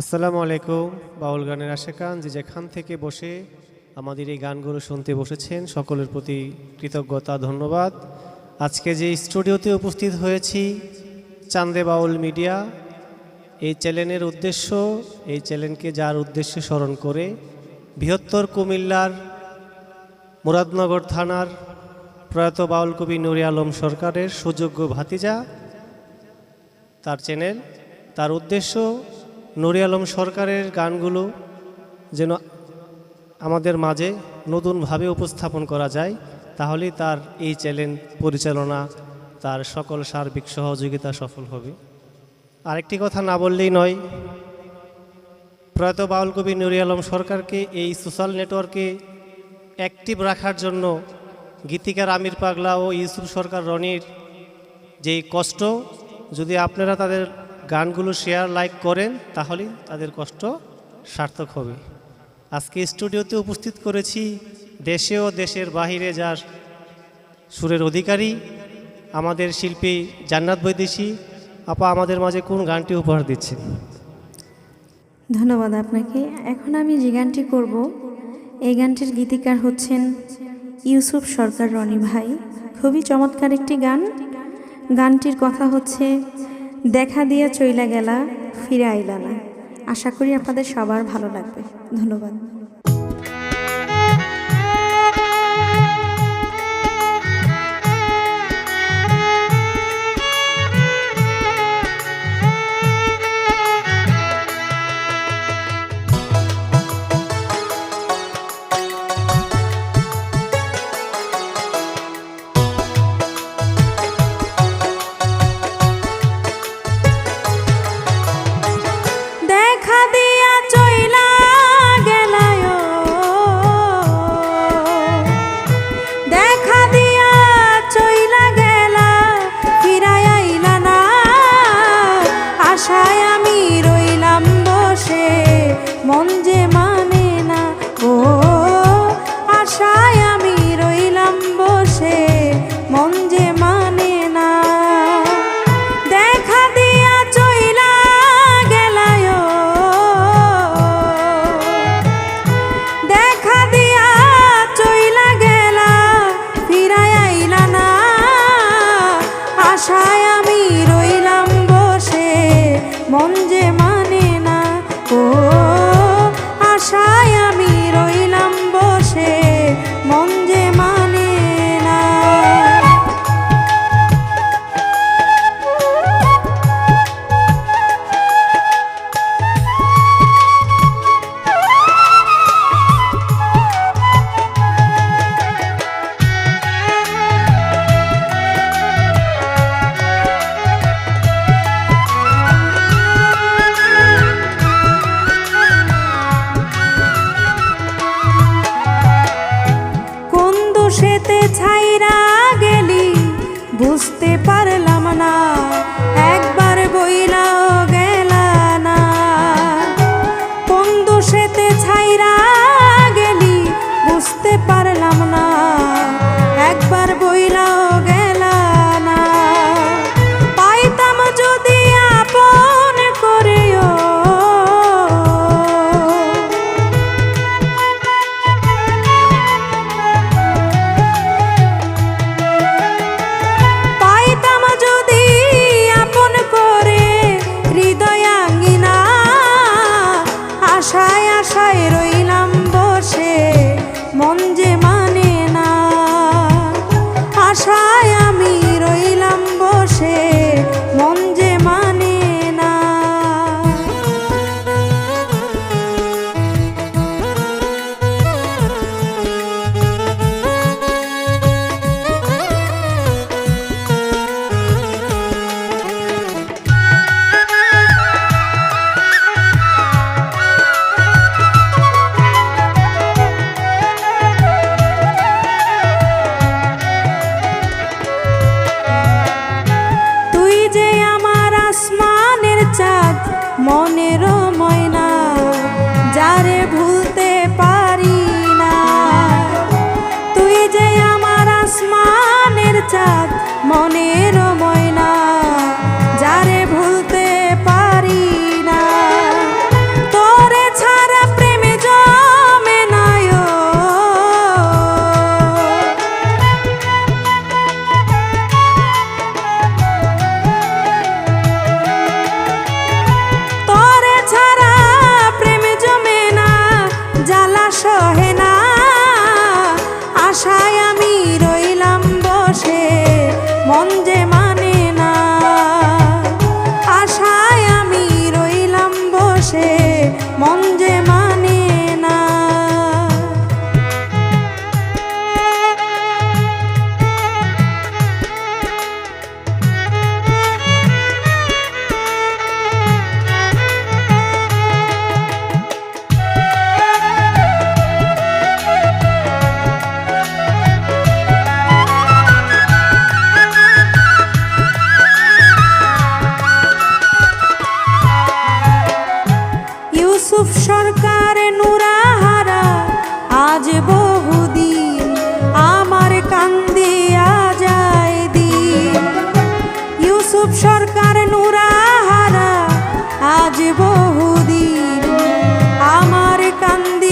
আসসালামু আলাইকুম। বাউল গানের আশেকান যে যেখান থেকে বসে আমাদের এই গানগুলো শুনতে বসেছেন সকলের প্রতি কৃতজ্ঞতা, ধন্যবাদ। আজকে যে স্টুডিওতে উপস্থিত হয়েছি চান্দে বাউল মিডিয়া, এই চ্যানেলের উদ্দেশ্য, এই চ্যানেলকে যার উদ্দেশ্যে স্মরণ করে বৃহত্তর কুমিল্লার মুরাদনগর থানার প্রয়াত বাউল কবি নুরে আলম সরকারের সুযোগ্য ভাতিজা, তার চ্যানেল, তার উদ্দেশ্য নুরে আলম সরকারের গানগুলো যেন আমাদের মাঝে নতুনভাবে উপস্থাপন করা যায়, তাহলেই তার এই চ্যানেল পরিচালনা, তার সকল সার্বিক সহযোগিতা সফল হবে। আরেকটি কথা না বললেই নয়, প্রয়াত বাউল কবি নুরে আলম সরকারকে এই সোশ্যাল নেটওয়ার্কে অ্যাক্টিভ রাখার জন্য গীতিকার আমির পাগলা ও ইউসুফ সরকার রনির যেই কষ্ট, যদি আপনারা তাদের গানগুলো শেয়ার লাইক করেন তাহলেই তাদের কষ্ট সার্থক হবে। আজকে স্টুডিওতে উপস্থিত করেছি দেশে ও দেশের বাহিরে যার সুরের অধিকারী আমাদের শিল্পী জান্নাত বৈদেশী আপা আমাদের মাঝে কোন গানটি উপহার দিচ্ছেন? ধন্যবাদ আপনাকে। এখন আমি যে গানটি করব, এই গানটির গীতিকার হচ্ছেন ইউসুফ সরকার রনি ভাই। খুবই চমৎকার একটি গান। গানটির কথা হচ্ছে দেখা দিয়া চইলা গেলা ফিরে আইলা না। আশা করি আপনাদের সবার ভালো লাগবে। ধন্যবাদ। দেখা দিয়া চইলা গেলায়, দেখা দিয়া চইলা গেলা ফিরায় আইলা না। আশায় আমি রইলাম বসে, মন যে মানে না। ও আশায় আমি রইলাম বসে, মন যে মানে না। দেখা দিয়া চইলা গেলায়, দেখা দিয়া চইলা গেলা ফিরায় আইলা না। আশায় আমি রইলাম বসে, মন যে মানে না। ও আশায় আমি রইলাম বসে, মন যে মানে না। কোন দোষেতে ছাইরা গেলি বুঝতে পারলাম না, একবার বইলাও গেলা না। কোন দোষেতে ছাইরা গেলি বুঝতে পারলাম না, একবার বইলাও গেলা না। পাইতাম যদি আপন করেও, পাইতাম যদি আপন করে হৃদয়াঙ্গিনা। আশায় আশায় রইলাম বসে, মন যে মানে না। আশায় আমি রইলাম বসে, মন যে মানে না। বসে মন যে মানে না। ইউসুফ সরকার নুরাহারা আজ বহুদিন আমার কান্দিয়া যায় দিন। ইউসুফ সরকার নুরাহারা আজ বহুদিন আমার কান্দি